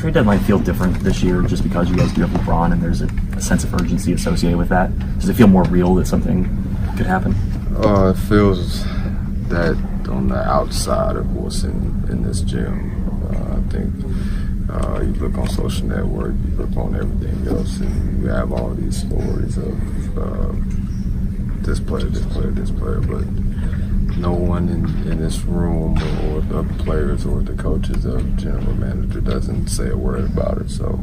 trade deadline feel different this year just because you guys do have LeBron and there's a sense of urgency associated with that? Does it feel more real that something could happen? It feels that on the outside of what's in this gym. I think you look on social network, you look on everything else, and you have all these stories of this player, but no one in this room or the players or the coaches or general manager doesn't say a word about it. So,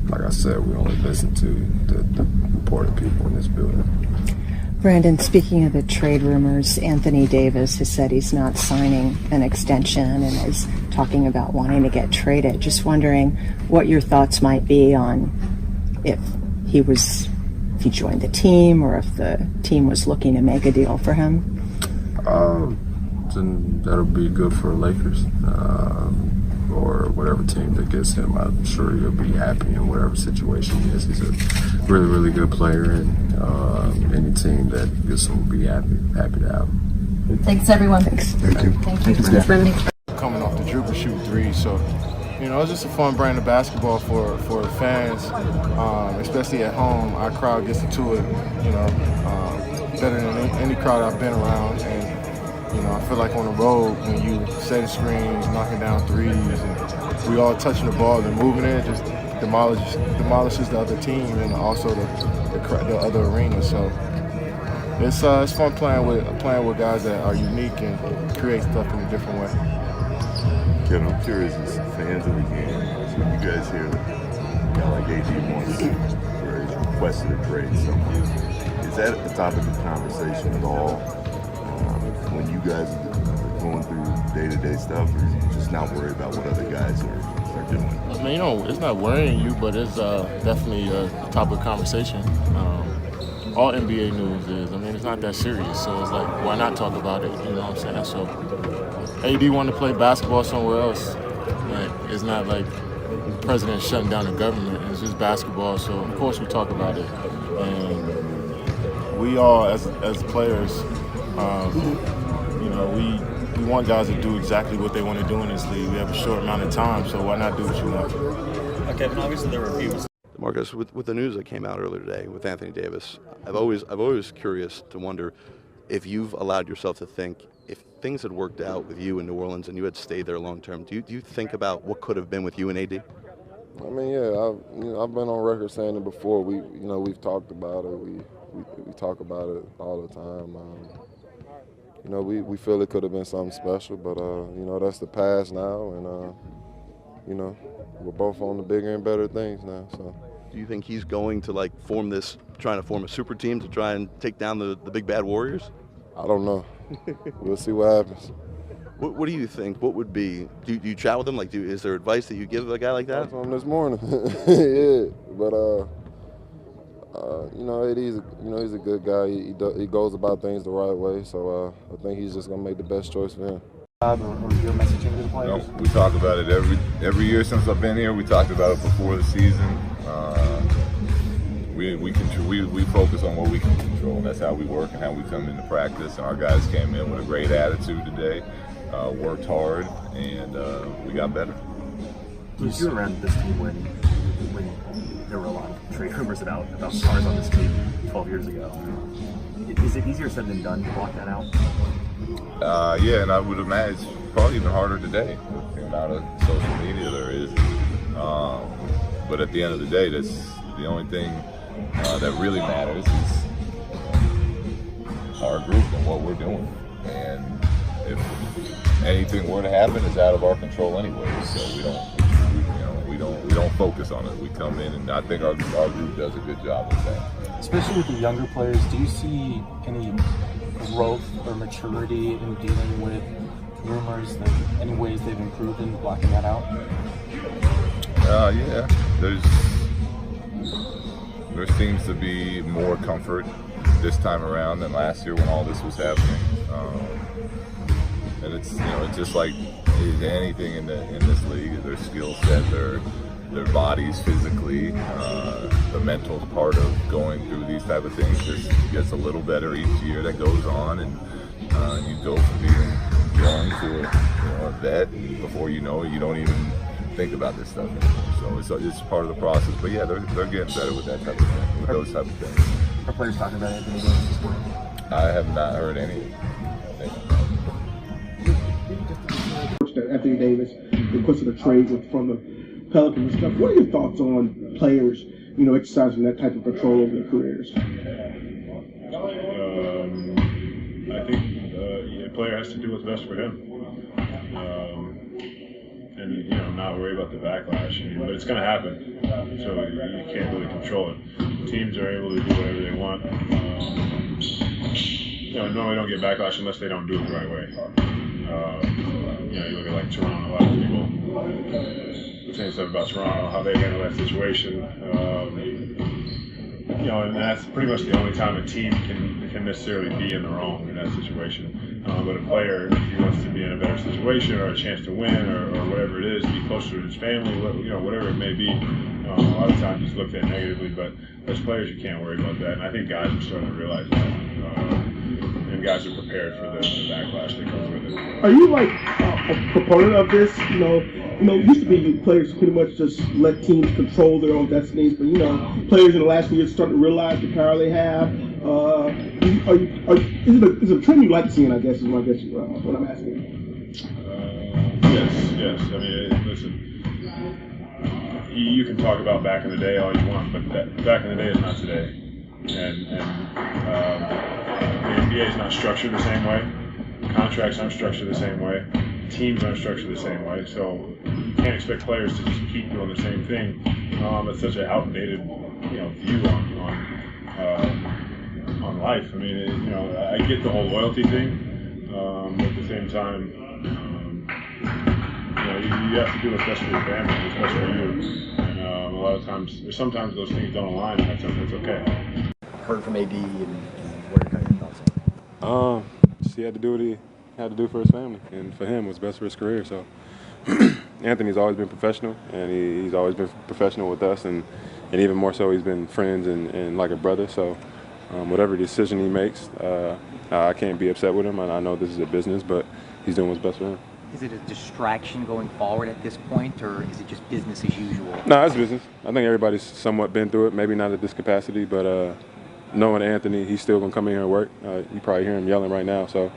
like I said, we only listen to the important people in this building. Brandon, speaking of the trade rumors, Anthony Davis has said he's not signing an extension and is talking about wanting to get traded. Just wondering what your thoughts might be on if he joined the team or if the team was looking to make a deal for him. Then that'll be good for Lakers or whatever team that gets him. I'm sure he'll be happy in whatever situation he is. He's a really, really good player, and any team that gets him will be happy to have him. Thanks, everyone. Thanks. Thank you. Thanks, Brandon. Coming off the dribble shoot three, so it's just a fun brand of basketball for fans, especially at home. Our crowd gets into it, better than any crowd I've been around, and I feel like on the road when you setting screens, knocking down threes, and we all touching the ball and moving it, just demolishes the other team and also the other arena. So it's fun playing with guys that are unique and create stuff in a different way. Kevin, I'm curious, as fans of the game, so when you guys hear that like AD wants or has requested a trade someone, is that a topic of conversation at all when you guys are going through day-to-day stuff, or is you just not worried about what other guys are doing? I mean, it's not worrying you, but it's definitely a topic of conversation. All NBA news is, it's not that serious, so it's like, why not talk about it, you know what I'm saying? So AD wanted to play basketball somewhere else. It's not like the president shutting down the government, it's just basketball, so of course we talk about it. And we all, as players, we want guys to do exactly what they want to do in this league. We have a short amount of time, so why not do what you want? Kevin, obviously there were reviews. Marcus, with the news that came out earlier today with Anthony Davis, I've always curious to wonder if you've allowed yourself to think if things had worked out with you in New Orleans and you had stayed there long term. Do you think about what could have been with you and AD? I mean, yeah, I've been on record saying it before. We've talked about it. We talk about it all the time. We feel it could have been something special, but that's the past now, and we're both on the bigger and better things now. So, do you think he's going to trying to form a super team to try and take down the big bad Warriors? I don't know. We'll see what happens. What do you think? What would be? Do you chat with him? Is there advice that you give a guy like that? I talked to him this morning. Yeah, but he's a good guy. He goes about things the right way. So I think he's just gonna make the best choice for him. Or your messaging to the players? We talk about it every year since I've been here. We talked about it before the season. We focus on what we can control, and that's how we work and how we come into practice. And our guys came in with a great attitude today, worked hard, and we got better. Was you around this team when there were a lot of trade rumors about stars on this team 12 years ago? Is it easier said than done to block that out? Yeah, and I would imagine it's probably even harder today with the amount of social media there is. But at the end of the day, that's the only thing that really matters is our group and what we're doing. And if anything were to happen, it's out of our control anyway. So we don't focus on it. We come in, and I think our group does a good job with that. Especially with the younger players, do you see any growth or maturity in dealing with rumors? Any ways they've improved in blocking that out? Yeah, there seems to be more comfort this time around than last year when all this was happening. And it's just like anything in this league, their skill set, their bodies physically, the mental part of going through these type of things just gets a little better each year that goes on, and you go from being young to a vet, and before you know it, you don't even think about this stuff anymore. So it's part of the process. But yeah, they're getting better with that type of thing, with those type of things. Are players talking about Anthony Davis at this point? I have not heard any. Anthony Davis requested a trade from the Pelicans and stuff. What are your thoughts on players, exercising that type of control over their careers? I think a player has to do what's best for him, and not worry about the backlash. But it's going to happen, so you can't really control it. Teams are able to do whatever they want. Normally don't get backlash unless they don't do it the right way. You look at like Toronto, a lot of people saying stuff about Toronto, how they handle that situation. And that's pretty much the only time a team can necessarily be in the wrong in that situation. But a player, if he wants to be in a better situation or a chance to win or whatever it is, be closer to his family, whatever it may be, a lot of times it's looked at negatively. But as players, you can't worry about that. And I think guys are starting to realize that. And guys are prepared for the backlash that comes with it. Are you like a proponent of this? It used to be players pretty much just let teams control their own destinies, but players in the last few years starting to realize the power they have. Is it a trend you like seeing? I guess is what I'm asking. Yes. I mean, listen. You can talk about back in the day all you want, but back in the day is not today. And the NBA is not structured the same way. Contracts aren't structured the same way. Teams aren't structured the same way. So you can't expect players to just keep doing the same thing. It's such an outdated, view on life. I mean, I get the whole loyalty thing, but at the same time, you have to do what's best for your family, what's best for you. And a lot of times, sometimes those things don't align, and that's okay. Heard from AD, and what are kind of your thoughts on it? He had to do what he had to do for his family, and for him, what's best for his career. So Anthony's always been professional, and he's always been professional with us, and even more so, he's been friends and like a brother. So whatever decision he makes, I can't be upset with him. I know this is a business, but he's doing what's best for him. Is it a distraction going forward at this point, or is it just business as usual? No, it's business. I think everybody's somewhat been through it, maybe not at this capacity, but knowing Anthony, he's still going to come in here and work. You probably hear him yelling right now. So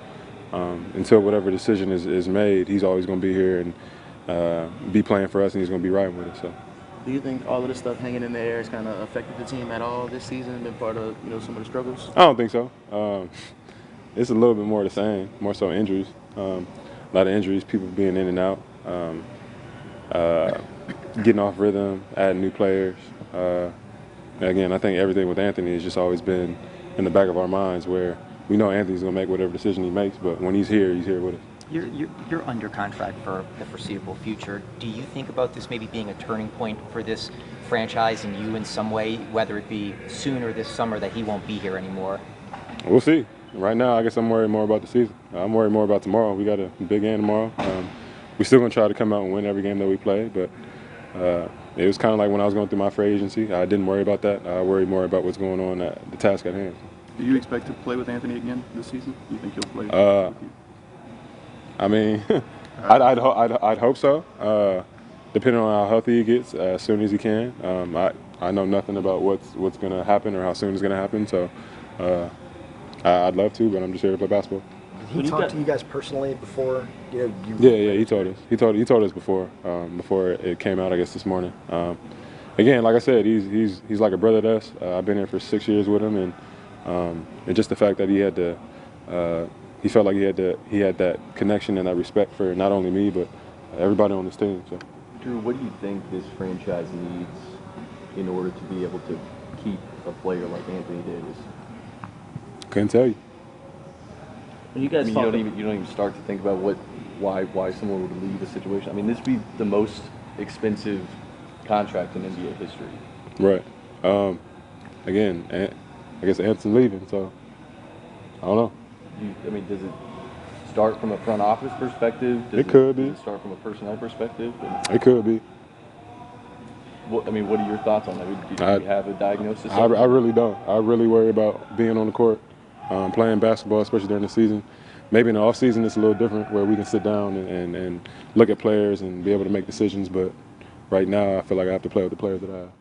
until whatever decision is made, he's always going to be here and be playing for us, and he's going to be riding with us. So. Do you think all of this stuff hanging in the air has kind of affected the team at all this season and been part of some of the struggles? I don't think so. It's a little bit more the same, more so injuries. A lot of injuries, people being in and out, getting off rhythm, adding new players. Again, I think everything with Anthony has just always been in the back of our minds where we know Anthony's going to make whatever decision he makes, but when he's here with us. You're under contract for the foreseeable future. Do you think about this maybe being a turning point for this franchise and you in some way, whether it be soon or this summer, that he won't be here anymore? We'll see. Right now, I guess I'm worried more about the season. I'm worried more about tomorrow. We got a big game tomorrow. We're still going to try to come out and win every game that we play, but it was kind of like when I was going through my free agency. I didn't worry about that. I worried more about what's going on at the task at hand. Do you expect to play with Anthony again this season? Do you think he'll play with you? I mean, I'd hope so. Depending on how healthy he gets, as soon as he can. I know nothing about what's going to happen or how soon it's going to happen, so I'd love to, but I'm just here to play basketball. Did he talk to you guys personally before? Yeah, he told us. He told us before it came out, I guess, this morning. Again, like I said, he's like a brother to us. I've been here for 6 years with him, and just the fact that he felt like he had that connection and that respect for not only me but everybody on this team. So. Drew, what do you think this franchise needs in order to be able to keep a player like Anthony Davis? Couldn't tell you. When you guys you don't even start to think about why someone would leave a situation. I mean, this would be the most expensive contract in NBA history. Right. Again, I guess Anthony's leaving, so I don't know. Does it start from a front office perspective? It could be. Does it start from a personnel perspective? It could be. What are your thoughts on that? Do you have a diagnosis? I really don't. I really worry about being on the court, playing basketball, especially during the season. Maybe in the off season it's a little different where we can sit down and look at players and be able to make decisions. But right now I feel like I have to play with the players that I have.